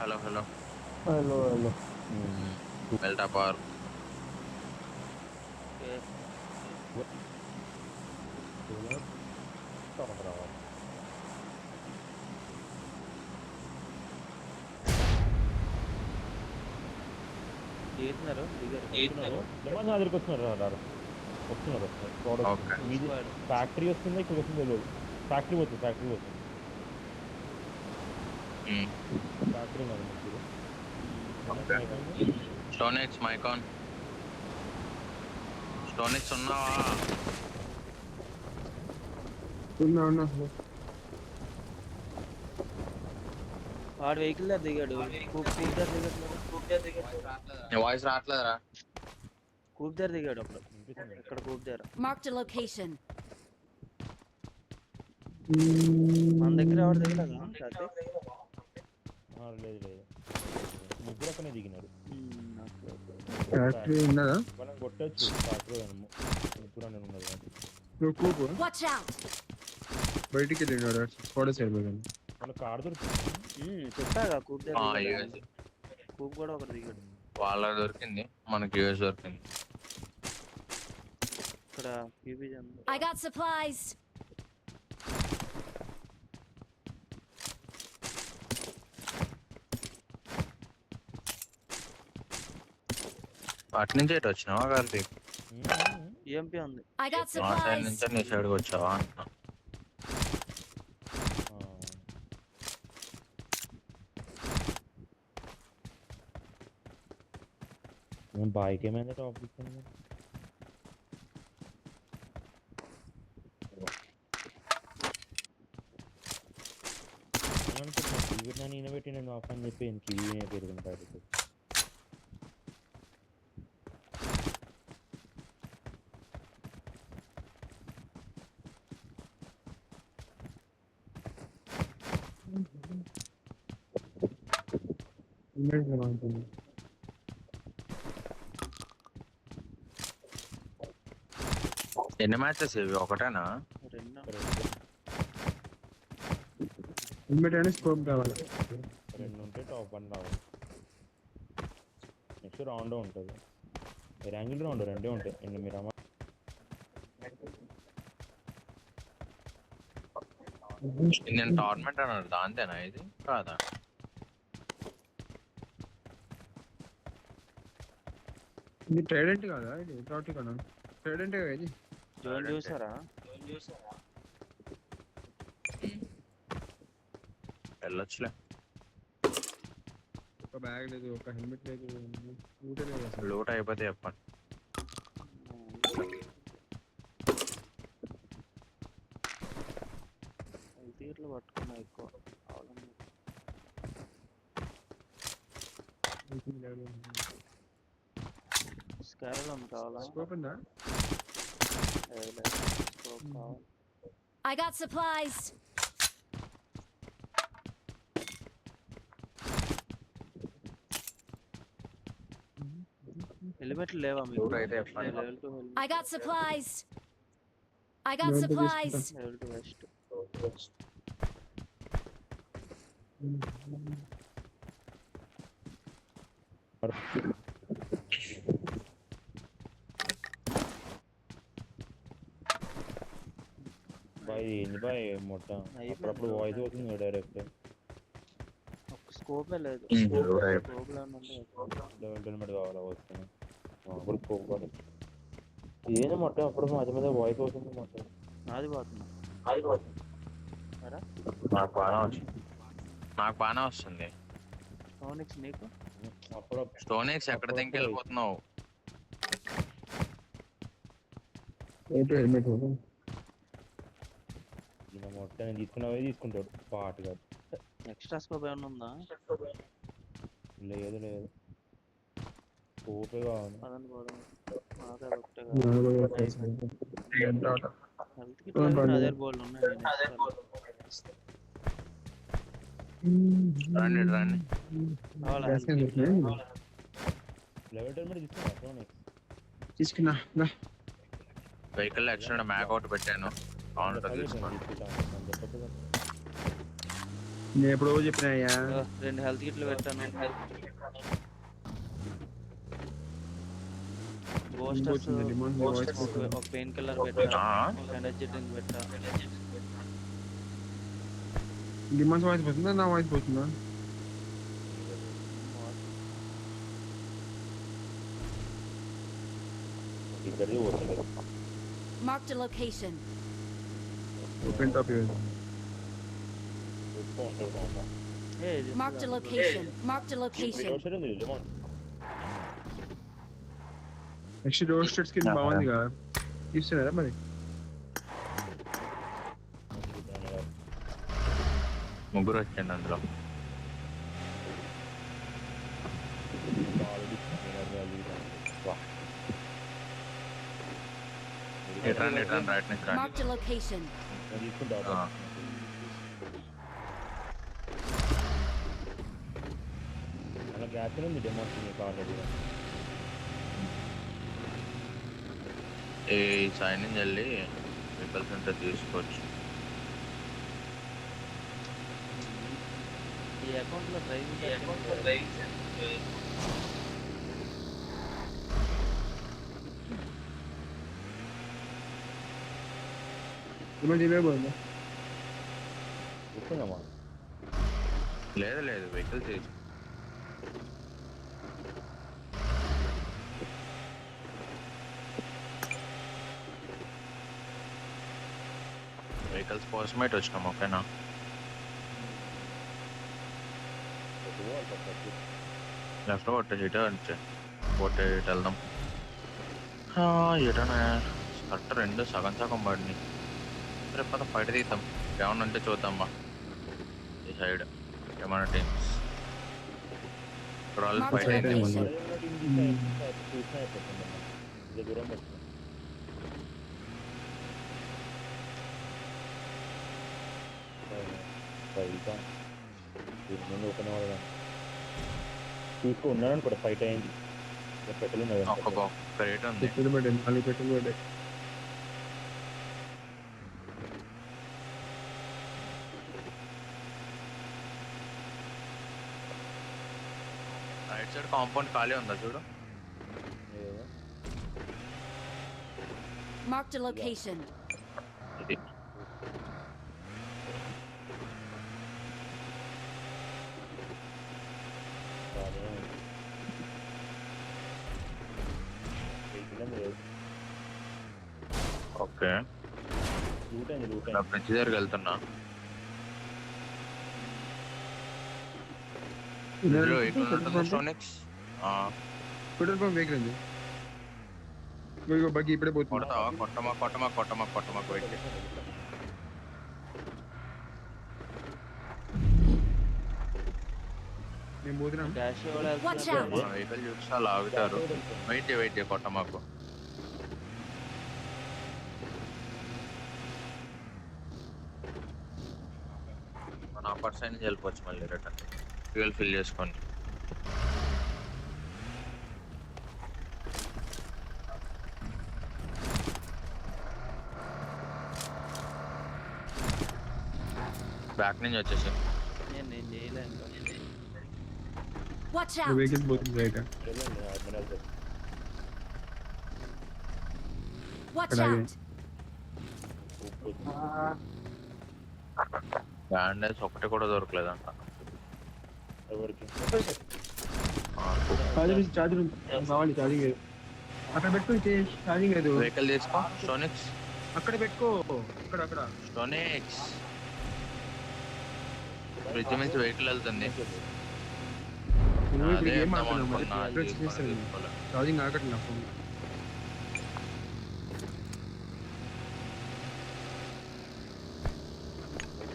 Hello hello. Hello hello. మెల్టా power. Town రావాలి. దిగుతున్నారు దిగారు లెమన్ నా దగ్గరికి వస్తున్నారు. వస్తున్నారు ఓకే. మీది ఫ్యాక్టరీ వస్తుందా ఇక్కడ వస్తుందో తెలియదు. ఫ్యాక్టరీ పోతుంది. ఫ్యాక్టరీ మరి ముగ్గురు. స్టోనెక్స్ మైకాన్. స్టోనెక్స్ ఉన్నావా? ఉన్నా. వాడు వెహికల్ దగ్గర దిగాడు. కూప్ దగ్గర వాయిస్ రావట్లేదురా. కూప్ దగ్గర దిగాడు అప్పుడు. ఇక్కడ కూప్ దగ్గర Marked a location. మన దగ్గర ఎవరు దిగలేదా? లేదు ముగ్గురు అక్కనే దిగినారు. ఫ్యాక్టరీ ఉన్నదా? మనం కొట్టచ్చు ఫ్యాక్టరీ ముగ్గురు అని ఉన్నారు. Watch out! బయటికి వెళ్ళినాడు స్క్వాడ్ సైడ్ పోయాను. వాళ్ళ కార్ దొరికింది. చెప్పాగా కూప్ దగ్గర కూప్ కూడా ఒకటి దిగాడు. వాళ్ళ దొరికింది, మనకి యూఎస్ దొరికింది. ఇక్కడ I got supplies. అటు నుంచి ఎటు వచ్చినావా కార్తీక్? EMP ఉంది. I got మా సైడ్ supplies. నుంచి నీ సైడ్కి వచ్చావా అంటున్నా. బాయ్కి ఏమైంది టాపిక్? నేను పెట్టి నేను ఆఫ్ అని చెప్పి కివీనే పెరుగుతుంది బయటకు. ఎన్ని మ్యాచెస్ ఇవి? ఒకటేనా? హెల్మెట్ అని స్కోప్ కావాలి. 2 ఉంటే టాప్ 1 రావాలి. నెక్స్ట్ రౌండ్ ఉంటుంది. ర్యాంగిల్ రౌండ్ 2 ఉంటాయి. మీరు ఇండియన్ టోర్నమెంట్ అన్నారు, దాంతేనా ఇది? కాదా? ఇది ట్రైడెంట్ కాదా? ఇది టాటిక్ కదా? ట్రైడెంట్ ఇది. జోన్ చూసారా? వెళ్ళొచ్చులే. ఒక బ్యాగ్ లేదు, ఒక హెల్మెట్ లేదు, లూట్ అయిపోతే చెప్పండి. తీర్లు పట్టుకున్నా ఎక్కువ స్కారలం కావాలా? స్కోప్ ఉందా? స్కోప్ కావాలి. I got supplies. హెల్మెట్లు లేవా మీకు? లూట్ అయితే చెప్పండి. Level 2 I got supplies. I got supplies. Level 2 west. బాయ్ మొత్తం అప్పుడప్పుడు వాయిస్ అవుతుంది డైరెక్ట్. ఒక స్కోపే లేదు. స్కోప్ హెల్మెట్ కావాలా వస్తుంది. అప్పుడు స్కోప్ కాదు ఏదో మొత్తం అప్పుడు మధ్య మీద వాయిస్ అవుతుంది. మొత్తం నాది పోతుంది. నాకు బాగానే వస్తుంది. స్టోనిక్స్ నీకు? అప్పుడు స్టోనిక్స్ ఎక్కడ దింకి వెళ్ళిపోతున్నావు? హెల్మెట్ మొత్తం నేను తీసుకున్నవే తీసుకుంటాడు పాటుగా. ఎక్స్ట్రా స్కోప్ ఏమన్నా ఉందా? లేదు స్కోపే కావాలి. పదండి పోదాం. నాకే ఒకటే హెల్త్ కిట్ అదే బోల్డ్ ఉన్నాయి. రండి లెవెల్ హెల్మెట్ తీసుకున్నా. వెహికల్ ఎక్స్ట్రా మ్యాగ్ అవుట్ పెట్టాను. అవును తీసుకోండి. నేను ఎప్పుడో చెప్పినా అయ్యా. 2 హెల్త్ కిట్లు పెట్టాను. బూస్టర్స్ పోతుంది, రిమోట్ నీ వాయిస్ పోతుంది. ఒక పెయిన్ కిల్లర్ పెట్టా, ఆ? ఒక ఎనర్జీ డ్రింక్ పెట్టా. డిమాండ్స్ వాయిస్ పోతుందా, నా వాయిస్ పోతుందా? ఇద్దరిది పోతుంది. Marked a location. Open top చూస్తూ ఉంటాడు బాగుందా. Marked a location. Marked a location. Roshan ఉంది లెమన్. నెక్స్ట్ రోస్టెడ్ స్కిన్ బాగుంది కదా, ఇస్తున్నారా మరి? ముగ్గురు వచ్చాను అందులో. రిటర్న్ రైట్ నుంచి రండి. Marked a location. తీసుకుంటా ఆ. అలా గ్యాస్ ఉంది డెమోన్స్ మీకు ఆల్రెడీ. ఈ సైడ్ నుంచి వెళ్ళి వెహికల్స్ ఉంటే తీసుకోవచ్చు. ఈ అకౌంట్ లో డ్రైవింగ్ డిమాండ్ ఇవే పోయిందా? చూస్తున్నామా లేదు వెహికల్స్ తీసు. వెహికల్స్ కోసమే ఇటు వచ్చినాం. ఓకేనా? లెఫ్ట్ కొట్టేసి ఇటే వచ్చే కొట్టే ఇటు వెళ్దాం. ఇటనే కరెక్ట్ రెండు సగం పడినాయి. రేపు పద బయట తీద్దాం. ఏమన్నా ఉంటే చూద్దాం బా ఈ సైడ్ ఏమన్నా teams. Royal Marked fight a అయితే location. చూసినా అయిపోతుంది. ఇది దూరం పెట్టిన ఇంకా దీని ముందు ఓపెన్ అవ్వదు. తీసుకో ఉన్నాడు అనుకోండి. ఫైట్ అయింది. పెట్టలు ఉన్నది. ఒక క్రేట్ ఉంది. పెట్టులు పడ్డాయి, 4 పెట్టులు పడ్డాయి. రైట్ సైడ్ కాంపౌండ్ ఖాళీ ఉందా చూడు. Marked a location. ఇది ఓకే. లూట్ అయింది. లూట్ నా అయింది. ఫ్రెండ్స్ దగ్గరికి వెళ్తున్నా. ఇందులో వెహికల్ ఉంటుంది స్టోనిక్స్. పెట్రోల్ పంప్ వెహికల్ ఉంది. ఇదిగో బగ్గి ఇప్పుడే పోతుంది. కొడతావా? కొట్టమా వెయిట్. నేను పోతున్నా. Dash Watch out. మన వెహికల్ చూసి అలా ఆగుతారు. వెయిట్ కొట్టమాకు. మన అప్పర్ సైడ్ నుంచి వెళ్ళిపోవచ్చు మళ్ళీ రిటర్న్. ఫ్యూయల్ ఫిల్ చేసుకోండి. బ్యాక్ నుంచి వచ్చేసి నేను చేయలేను. Watch out. వెహికల్ పోతుంది right. Watch Can I out. Bandage ఒకటి కూడా దొరకలేదంట. ఎవరికి చార్జర్ కావాలి. ఛార్జింగ్ లేదు అక్కడ పెట్టుకో. ఛార్జింగ్ లేదు. వెహికల్ తీసుకో. స్టోనిక్స్ అక్కడ పెట్టుకో. అక్కడ స్టోనిక్స్ బ్రిడ్జ్ నుంచి వెహికల్ వెళ్తుంది. ఇప్పుడు అదే ఏం చెప్దాం మాట్లాడుతున్నావు మరి? అనుకున్నా, అది Difference చేస్తాను. తీసుకోలే. ఛార్జింగ్ ఆగట్లేదు నా ఫోన్.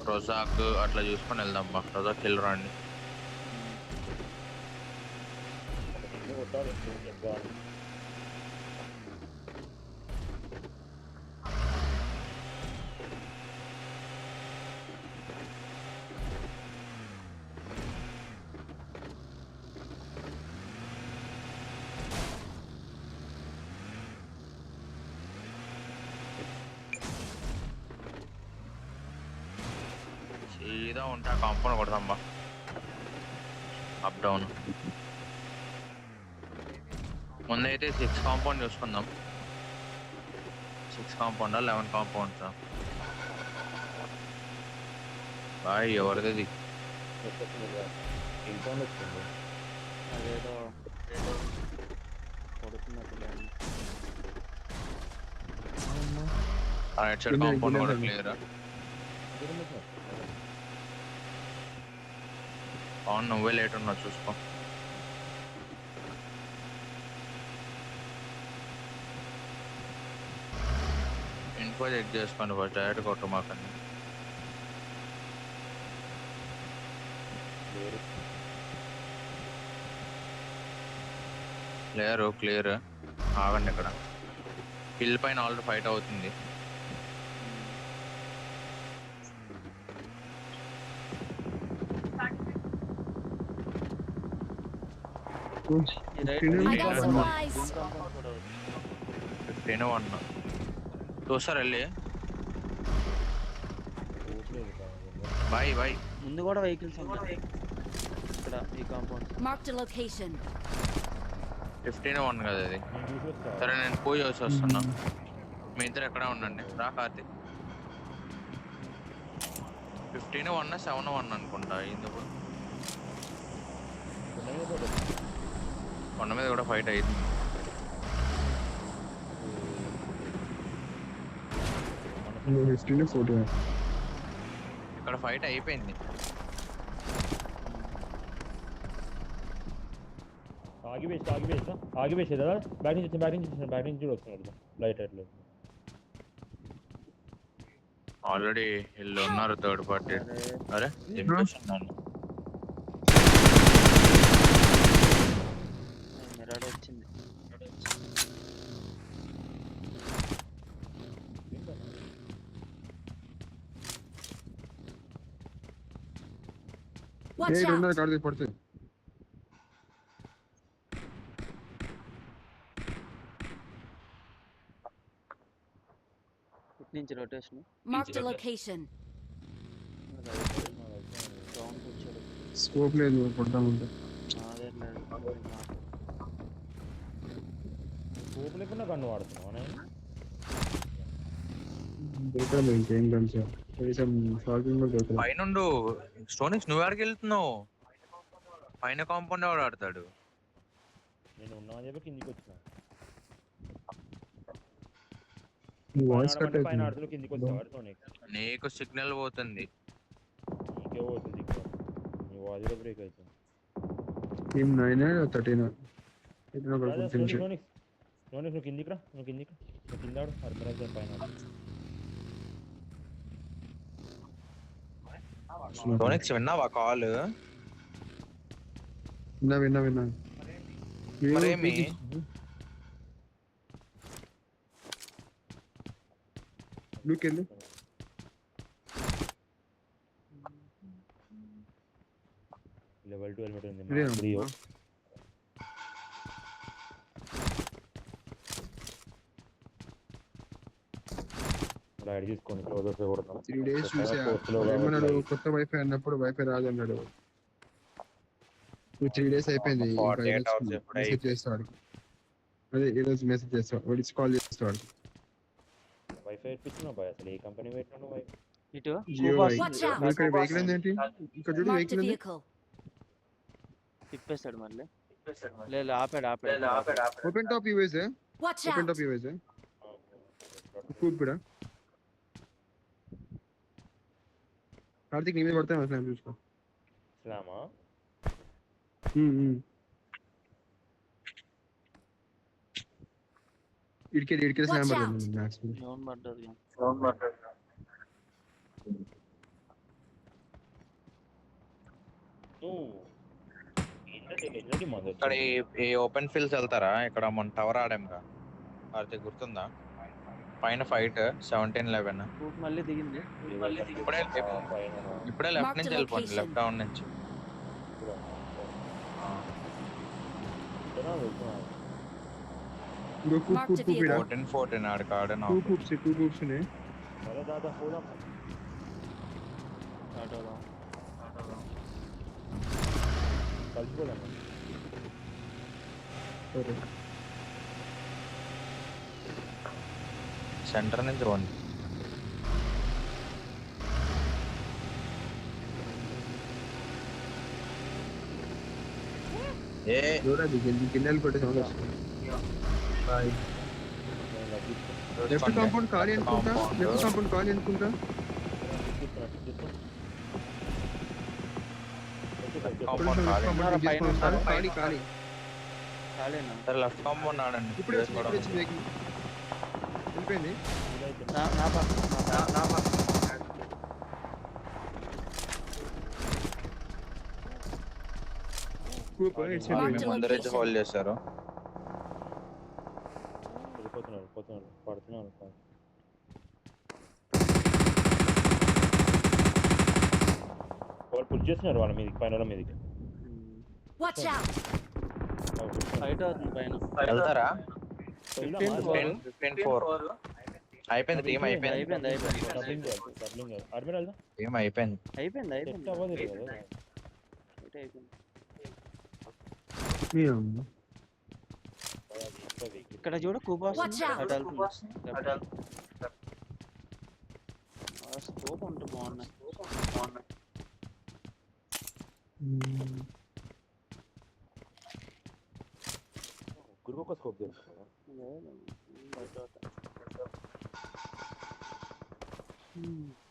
రోజాక్ అట్లా చూసుకొని వెళ్దాం బా. రోజాక్ కిల్ రండి. కొట్టాలి. ఏదో ఉంటే ఆ కాంపౌండ్ కొడదాం బా. అప్ డౌన్ ముందైతే 6 కాంపౌండ్ చూసుకుందాం. 6 కాంపౌండా 11 కాంపౌండ్సా? బాయ్ ఎవరిది? ఇంకౌండ్ వచ్చింది. అదేదో కొడుతున్నట్టుగా రైట్ సైడ్ కాంపౌండ్ కూడా క్లియర్. అవును నువ్వే లేట్ ఉన్నావు చూసుకో. ఇన్ఫో చెక్ చేసుకోండి ఫస్ట్, డైరెక్ట్ కొట్టు మాకన్నా. క్లియర్ ఆగండి. ఇక్కడ హిల్ పైన ఆల్రెడీ ఫైట్ అవుతుంది. I got supplies. 15-1 చూస్తారు వెళ్ళి. Bye bye. ముందు కూడా వెహికల్స్ ఉన్నాయి ఇక్కడ ఈ కాంపౌండ్. Marked a location. 15-1 కదా అది. సరే నేను పోయి వస్తున్నా, మీ ఇద్దరు ఎక్కడ ఉండండి. రా కార్తీక్. 15-1 7-1 అనుకుంటా. ఎందుకు కొండ మీద కూడా ఫైట్ అయింది. ఇక్కడ ఫైట్ అయిపోయింది. ఆగివేసి కదా బ్యాక్ నుంచి కూడా వస్తున్నాడు లైట్ అట్లా. ఆల్రెడీ వీళ్ళు ఉన్నారు థర్డ్ పార్టీ. అరే దింపేస్తున్నాను. మిరాడ్ వచ్చింది. Watch out. కార్తీక్ పడుతుంది. ఇటు నుంచి rotation. Marked a location. Ground వచ్చాడు. స్కోప్ లేదు కొడతామంటే. అదే లేదు. స్కోప్ లేకుండా గన్ను వాడుతున్నావు. దొరకదు ఇంకేం కలిసి కొంచెం షాకింగ్ కూడా దొరకదు. పైనుండు స్టోనిక్స్ నువ్వు ఆడికి వెళ్తున్నావు. పైన కాంపౌండ్ ఎవడు ఆడతాడు? నేను ఉన్నా అని చెప్పి కిందికి వచ్చిన. వాయిస్ కట్ పైన అవుతుంది. ఆడుతూ కిందికి వచ్చాడు. నీకు సిగ్నల్ పోతుంది. నీకే పోతుంది ఇక్కడ. నీ వాయిస్ బ్రేక్ అవుతుంది. టీమ్ 9 13 ఇట్లా ఒక ఫినిష్. నువ్వు కిందికి రా. నువ్వు కింద ఆడు. హర్మరాజ్ పైన స్టోనిక్స్ విన్నావా కాల్? విన్నా మరేమి లుకెళ్ళు. లెవెల్ 2 హెల్మెట్ ఉంది. రైడ్ తీసుకోండి. 3 days చూసా. ఏమన్నాడు కొత్త వైఫై అన్నప్పుడు వైఫై రాదన్నాడు. 3 days అయిపోయింది. మెసేజ్ చేస్తాడు. అదే ఈరోజు మెసేజ్ చేస్తాడు. వాడికి కాల్ చేస్తాడు. వైఫై ఇప్పించిన బాయ్. అసలు ఏ కంపెనీ పెట్టినాను వైఫై? ఇటు Watch out. ఇక్కడ వెహికల్ ఏంటి? ఇక్కడ చూడు Marked a వెహికల్ ఉంది. vehicle. తిప్పేస్తాడు మళ్ళీ. లేదు ఆపాడు. Open top US. Watch open out. Top US. కూప్ కూడా కార్తీక్ నీ మీద పడతాయి అసలు చూసుకో. ఇస్లామా ఇడికే స్లామ్ Watch పడుతుంది మ్యాక్స్. జోన్ పడ్డది. ఇక్కడ ఈ ఓపెన్ ఫీల్డ్స్ వెళ్తారా? ఇక్కడ మన టవర్ ఆడాంగా అది గుర్తుందా? పైన ఫైట్ 17-11. గ్రూప్ మళ్ళీ దిగింది. ఇప్పుడే లెఫ్ట్ నుంచి వెళ్ళిపోండి. లెఫ్ట్ డౌన్ నుంచి. Marked a vehicle. 14 ఆడికి ఆడను. టూ కూప్స్ ఉన్నాయి. ఆటోలో కలిసిపోదాం. సరే సెంటర్ నుంచి రండి. ఏ దూరాది గిన్నెలు కొట్టే సౌండ్ వస్తుంది. బాయ్. లెఫ్ట్ కాంపౌండ్ ఖాళీ అనుకుంటా. లెఫ్ట్ కాంపౌండ్ ఖాళీ అనుకుంటా. కాంపౌండ్ ఖాళీ. పైన ఉంటారు. ఖాళీ ఖాళీ. ఖాళీనా? సరే లెఫ్ట్ కాంపౌండ్ ఆడండి. ఇప్పుడే వచ్చింది వెహికల్. వెళ్ళిపోయింది. నా పక్కన కూపర్ ఇట్స్ Marked a ముందర నుంచి హోల్డ్ చేశారు. వెళ్ళిపోతున్నారు, పడుతున్నారు. వాళ్ళు పుష్ చేస్తున్నారు వాళ్ళ మీదకి, పైన వాళ్ళ మీదకి. Watch out! ఫైట్ అవుతుంది పైన. వెళ్తారా? 15-4. 15-4 అయిపోయింది. టీం అయిపోయింది. డబ్లింగ్ కాదు. ఆర్మీ వెళ్దాం. టీం అయిపోయింది. సెట్ అవ్వదు ఇది కదా. ఫైట్ అయిపోయింది. ఇక్కడ చూడు కూపా Watch out. స్కోప్ ఉంటే బాగున్నాయి. గురువు ఒక స్కోప్ తెలుసు.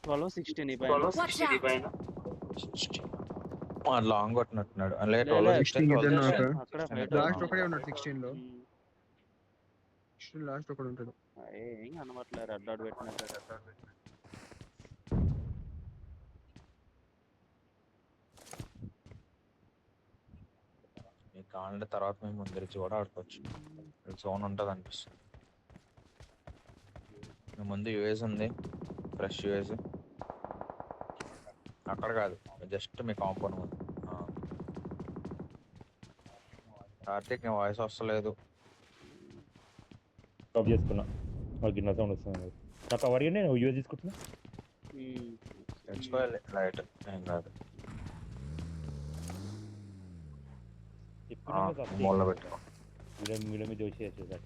12-16 ఈ పైన. Watch out! లాంగ్ కొట్టినట్టున్నాడు. అలే లే, 16 ఇద్దరు నాకు. అక్కడ ఫైట్ లాస్ట్ ఒకడే ఉన్నాడు 16 లో. 16 లాస్ట్ ఒకడు ఉంటాడు. ఏం కనబట్లేదు. అడ్డాడు పెట్టినట్టు. మీకు కావాలంటే తర్వాత మేము ముందరించి కూడా ఆడుకోవచ్చు. జోన్ ఉంటుంది అనిపిస్తుంది. మీ ముందు యూఎస్ ఉంది, ఫ్రెష్ యూఎస్. అక్కడ కాదు, జస్ట్ మీ కాంపౌండ్ ఉంది. కార్తీక్ నీ వాయిస్ వస్తలేదు. స్టాప్ చేసుకున్నా. గిన్నె సౌండ్ వస్తుంది. నాకు కవర్ ఇవ్వండి, నేను యూజ్ తీసుకుంటున్నా. తెచ్చుకోవాలి లైట్, ఏం కాదు. మూల పెట్టుకో. వీడియో మీద వచ్చి వేసేసాడు.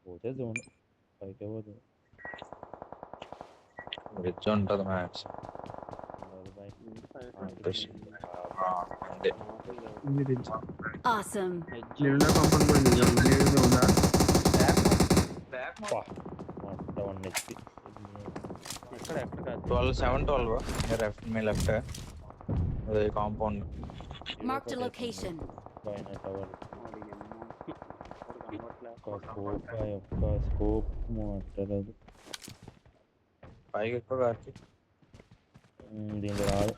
పోతే జోన్ పైకే పోతుంది. రిచ్ ఉంటుంది మ్యాచ్. అంతే. Awesome. నేనున్న కాంపౌండ్ కూడా నిజం. నేను ఉందా? ఎక్కడ కాదు. 12 మీ లెఫ్ట్ అదే కాంపౌండ్. Marked a location. పైన టవర్ స్కోప్ మాట్లాడదు. పైకి ఎక్కువ కార్తీక్. దీంట్లో రాదు.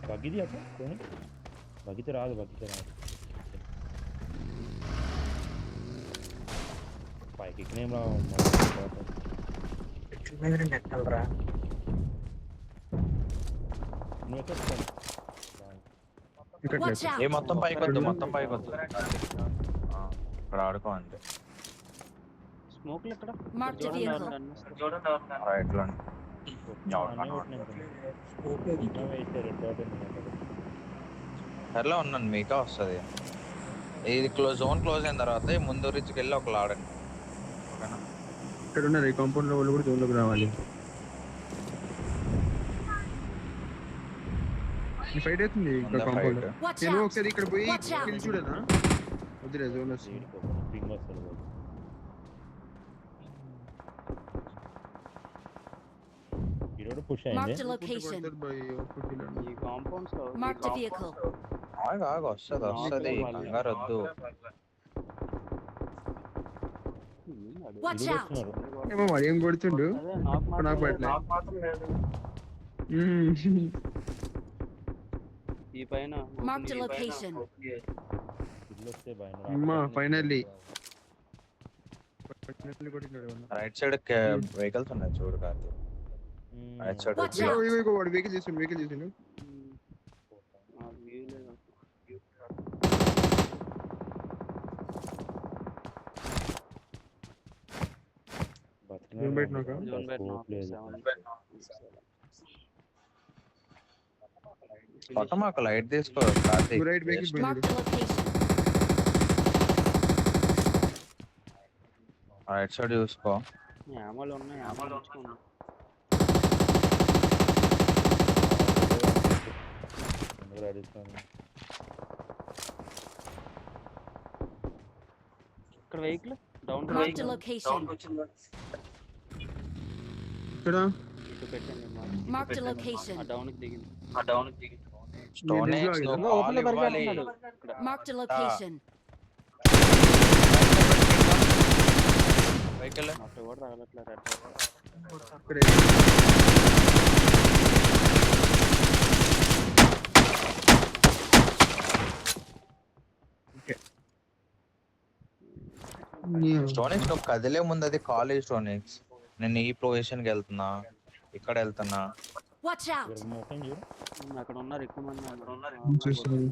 బగ్గిది అక్క కొని బగ్గితే రాదు. పైకి ఎక్కినేం రావు. నువ్వు ఎక్కడ ఇక్కడ Watch లేదు. out! ఏ మొత్తం పైకి వద్దు, మొత్తం పైకి వద్దు. ఇక్కడ ఆడుకో అంతే. స్మోక్లు ఎక్కడ? Marked a vehicle. రైట్ లో సర్లో ఉన్నాను, మీకే వస్తుంది. ఇది జోన్ క్లోజ్ అయిన తర్వాత ఈ ముందు రిచ్కి వెళ్ళి ఒకళ్ళు ఆడండి. ఓకేనా? ఇక్కడ ఉన్నారు. ఈ కాంపౌండ్ లో వాళ్ళు కూడా జోన్ లోకి రావాలి. ఈ ఫైట్ అవుతుంది ఇక్కడ కాంపౌండ్. Watch నేను out! ఒకసారి ఇక్కడ పోయి Watch out. కిల్ చూడనా? వద్దులే, జోన్ వస్తుంది. పింగ్ వస్తుంది. ఈరోజు పుష్ Marked అయింది. a location. ఈ కాంపౌండ్స్ లో Marked a vehicle. ఆగు వస్తుంది కంగారు వద్దు. Watch ఈరోజు out! వస్తున్నారు. ఏమో మరి ఏం కొడుతుండు. అదే నాకు నాకు పడట్లేదు. ఈ పైన Marked a location. ఇల్లు వస్తే భయం. అమ్మా, finally. కొట్టినాడు. రైట్ సైడ్ వెహికల్స్ ఉన్నాయి చూడు కార్తీక్. రైట్ సైడ్ Watch ఇగో out. ఇగో ఇగో వాడు వెహికల్ చేసిండు. జోన్ పెట్టినాక జోన్ పెట్టిన స్కోప్ లేదు. 7 కొట్ట మాకు లైట్ తీసుకో కార్తీక్. రైట్ వెహికల్ పోయింది Marked a location. Right side చూసుకో. యామలు ఉన్నాయి యామలు ఉంచుకున్నాం. ఎందుకు రెడీ ఇస్తాను ఇక్కడ vehicle down Marked a location. ఇక్కడ ఇటు పెట్టండి Marked a location. ఆ డౌన్ కి దిగింది. స్టోన్ నేను ఎక్స్ నిజంగా నువ్వు ఓపెన్ కాల్ ఇవ్వాలి. ఇక్కడ Marked a location. వెహికల్ అక్కడ కూడా తగలట్లేదు రెడ్ ఇక్కడ స్టోన్ ఎక్స్ నువ్వు కదిలే ముందు అది కాలేజ్ స్టోన్ ఎక్స్. నేను ఈ పొజిషన్ కి వెళ్తున్నా, ఇక్కడ వెళ్తున్నా. Watch out. ఇక్కడ మోసం చూడు. అక్కడ ఉన్నారు ఎక్కువ మంది చూస్తున్నాను.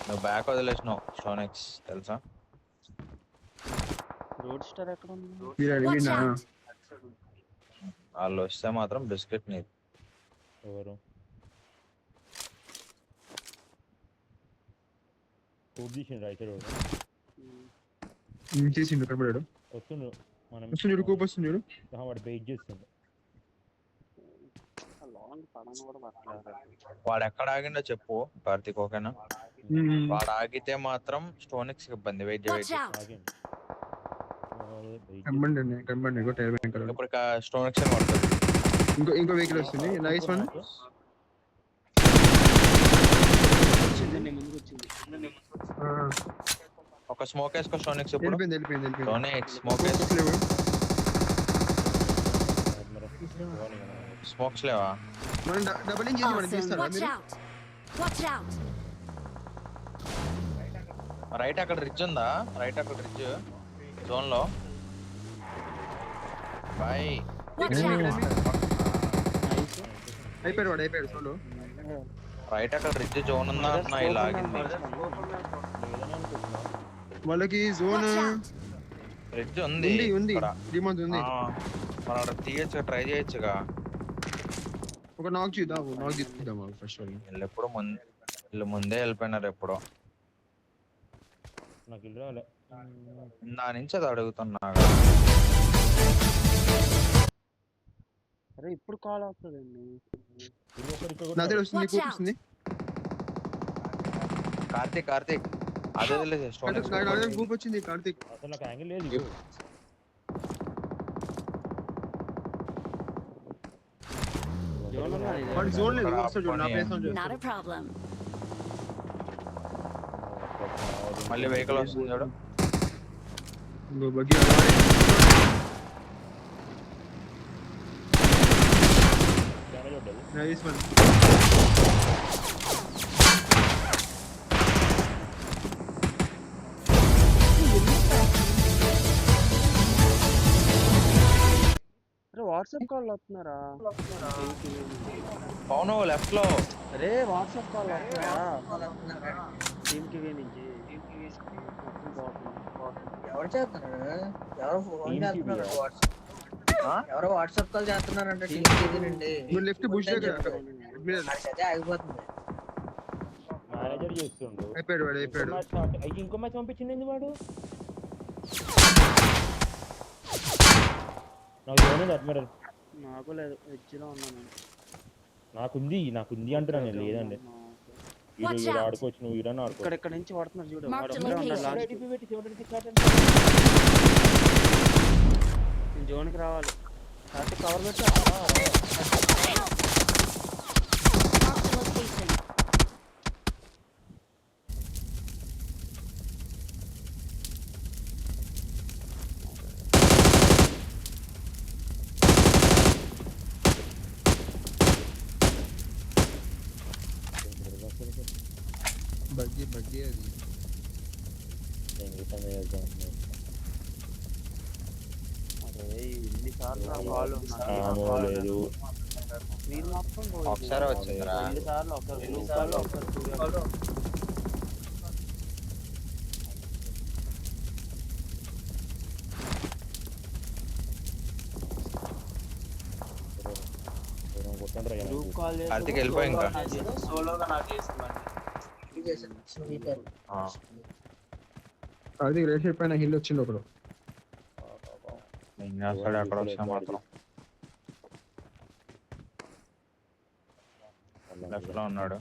నువ్వు బ్యాక్ వదిలేసినావు స్టోన్ ఎక్స్ తెలుసా? రోడ్ స్టార్ ఎక్కడ ఉంది? మీరు Watch అడిగినా out. వాళ్ళు వస్తే మాత్రం బిస్కెట్ నీది. ఎవరు పొజిషన్ రైట్ సైడ్ చేసిండు కనబడాడు. వస్తుండు. మనం వస్తున్నాడు కోపం వస్తున్నాడు. వాడు వెయిట్ చేస్తుండు. లాంగ్ పడన కూడా పట్టలేదు. వాడు ఎక్కడ ఆగిండో చెప్పు కార్తీక్, ఓకేనా? వాడు ఆగితే మాత్రం స్టోన్ ఎక్స్ ఇబ్బంది. వెయిట్ Watch చేయి. out. ఆగండి. కనబండి టైర్ వెనకాల. ఇప్పుడు స్టోన్ ఎక్స్ పడుతుంది. ఇంకో వెహికల్ వస్తుంది. Nice one. వచ్చింది ముందుకు వచ్చింది. ఒక స్మోక్ వేసుకో స్టోన్ ఎక్స్. ఇప్పుడు వెళ్ళిపోయింది. స్టోన్ ఎక్స్ స్మోక్ వేసుకో. స్మోక్స్ లేవా? మనం డబుల్ ఇంజిన్ మనం Awesome. తీస్తారా Watch మీరు? out. Watch out. రైట్ అక్కడ రిడ్జ్ ఉందా? రైట్ అక్కడ రిడ్జ్ జోన్ లో. బాయ్. Watch out. నైస్. అయిపోయాడు సోలో. రైట్ అక్కడ రిడ్జ్ జోన్ ఉందా అన్న ఇలా ఆగింది. వాళ్ళకి జోన్ Watch out. రిడ్జ్ ఉంది ఉంది ఇక్కడ. డిమాండ్ ఉంది. మనం అక్కడ తీయచ్చుగా, ట్రై చేయొచ్చుగా. ఒక నాక్ చేద్దాం ఫస్ట్ వాళ్ళు. వీళ్ళు ముందే వెళ్ళిపోయినారు ఎప్పుడో. నాకు ఇల్లు రాలే. నా నుంచి అది అడుగుతున్నా. అరే ఇప్పుడు కాల్ అవుతుందండి. ఇల్లు ఒకరు ఇక్కడ నా దగ్గర కూడా వస్తుంది. Watch కోపం వస్తుంది. కార్తీక్ అదే తెలియదు స్టోన్ ఎక్స్. కోపం వచ్చింది కార్తీక్. అసలు నాకు యాంగిల్ లేదు. ఇల్లు. జోన్ ఉన్నది ఇది. వాడి జోన్ లేదు. వస్తాడు చూడు, నా ప్లేస్ లో Not a problem. మళ్ళీ వెహికల్ వస్తుంది చూడు. ఇంకో బగ్గి డ్యామేజ్ ఉంటుంది. Nice one. అరే వాట్సాప్ కాల్ వస్తున్నారా? అవును లెఫ్ట్ లో. అరే వాట్సాప్ కాల్ వస్తున్నారా? టీమ్ కి నుంచి ఎవరు చేస్తున్నారు? ఎవరో ఫోన్ Team చేస్తున్నారు. TV. ఎవరో వాట్సాప్ కాల్ చేస్తున్నారంటే టీమ్ టీవీ నుండి. నువ్వు లెఫ్ట్ బుష్ దగ్గర అదే ఆగిపోతుంది. మేనేజర్ చేస్తుండు. అయిపోయాడు. ఇంకో మ్యాచ్ పంపించింది ఎందుకు వాడు? నాకు ఏమైంది అడ్మిరల్? నాకు లేదు ఎడ్జ్లో ఉన్నాను. నాకుంది అంటున్నాను నేను. లేదండి Watch వీడు out. ఆడుకోవచ్చు, నువ్వు వీడని ఆడుకో. ఇక్కడ నుంచి పడుతున్నారు చూడు. Mark వాడు the ఒక్కడే ఉన్నాడు location. లాస్ట్. నేను జోన్కి రావాలి. కార్తీక్ కవర్ పెట్టా. Mark the location. బగ్గి అది. అరే ఎన్నిసార్లు నా కాల్ లేదు. మీరు మొత్తం పోయింది. ఒకసారి వచ్చిందిరా. ఎన్నిసార్లు ఒకసారి చూడండి రా, గ్రూప్ కాల్ కార్తీక్ వెళ్ళిపోయి ఇంకా. సోలోగా నాకు చేస్తుందండి. అది రేట్ అయిపోయిన హిల్ వచ్చింది ఒకడు. ఏం చేస్తాడు అక్కడ వస్తే మాత్రం. లెఫ్ట్ లో ఉన్నాడు.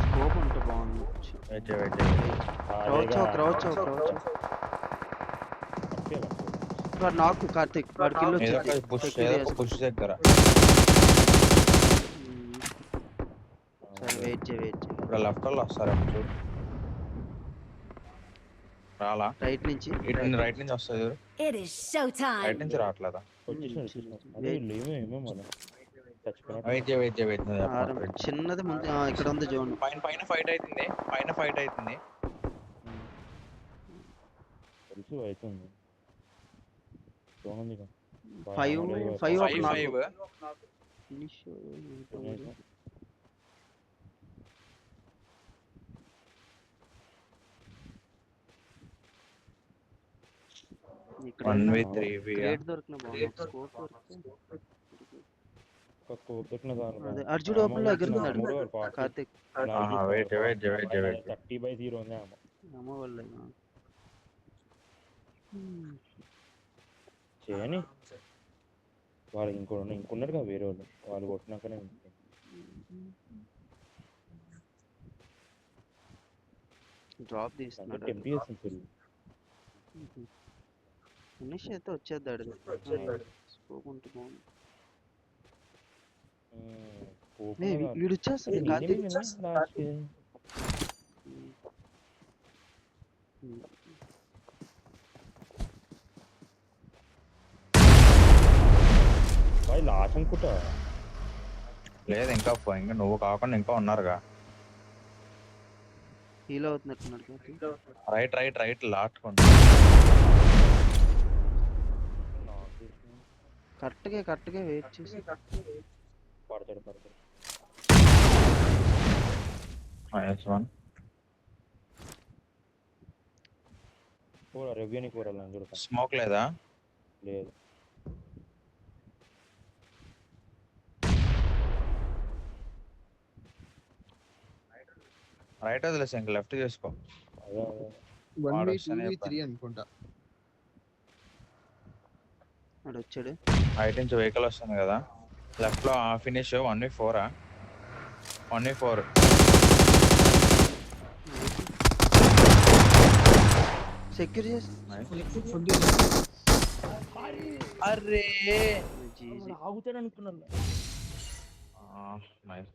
స్కోప్ ఉంటే బాగుంది. వెయిట్ చేయి, వెయిట్ చేయి. క్రౌచ్ వాడు నాకు కార్తిక్ వాడి కిల్ ఏదో వచ్చింది. ఒక పుష్ దగ్గర. సరే వెయిట్ చేయి. ఇప్పుడు లెఫ్ట్ వాళ్ళు వస్తారు చూడు. రాలా రైట్ నుంచి రైట్ నుంచి వస్తుంది చూడు. It is showtime. రైట్ నుంచి రావట్లేదా? వెయిట్ చేయి. చిన్నది ముందు ఇక్కడ ఉంది జోన్. పైన ఫైట్ అవుతుంది. తెలుసు అవుతుంది. బాగుంది. 5 గ్రేట్ దొరికిన బాగుంది. స్కోప్ దొరికితే అర్జుడు ఓపెన్ లో ఎగురుతున్నాడు కార్తిక్. వెయిట్ 30/0 ఉంది అమ్మ వల్ల చేయని. వాళ్ళు ఇంకొన్నారు కదా వేరే వాళ్ళు కొట్టినాకనే డ్రాప్ తీస్తున్నాడు. టెంప్ట్ చేస్తుంది. ఫినిష్ అయితే వచ్చేద్దాడు. స్కోప్ ఉంటే బాగుంది. వీడు వచ్చేస్తాడు కార్తిక్. లాస్ట్ అనుకుంటా. లేదు ఇంకా నువ్వు కాకుండా ఇంకా ఉన్నారుగా. హీల్ అవుతున్నట్టున్నాడు. రైట్ లాస్ట్ కరెక్ట్గా వెయిట్ చేసి పడతాడు. రెవ్యూని కూరాలని చూడతా. స్మోక్ లేదా? లేదు. రైట్ వదిలేసి ఇంకా లెఫ్ట్ చేసుకో. 1v2v3 అనుకుంటా. వాడు వచ్చాడు. రైట్ నుంచి వెహికల్ వస్తుంది కదా. లెఫ్ట్ లో ఫినిష్ 1v4. 1v4 సెక్యూర్ చేసి అరే ఆగుతాడు అనుకున్నాను. నైస్.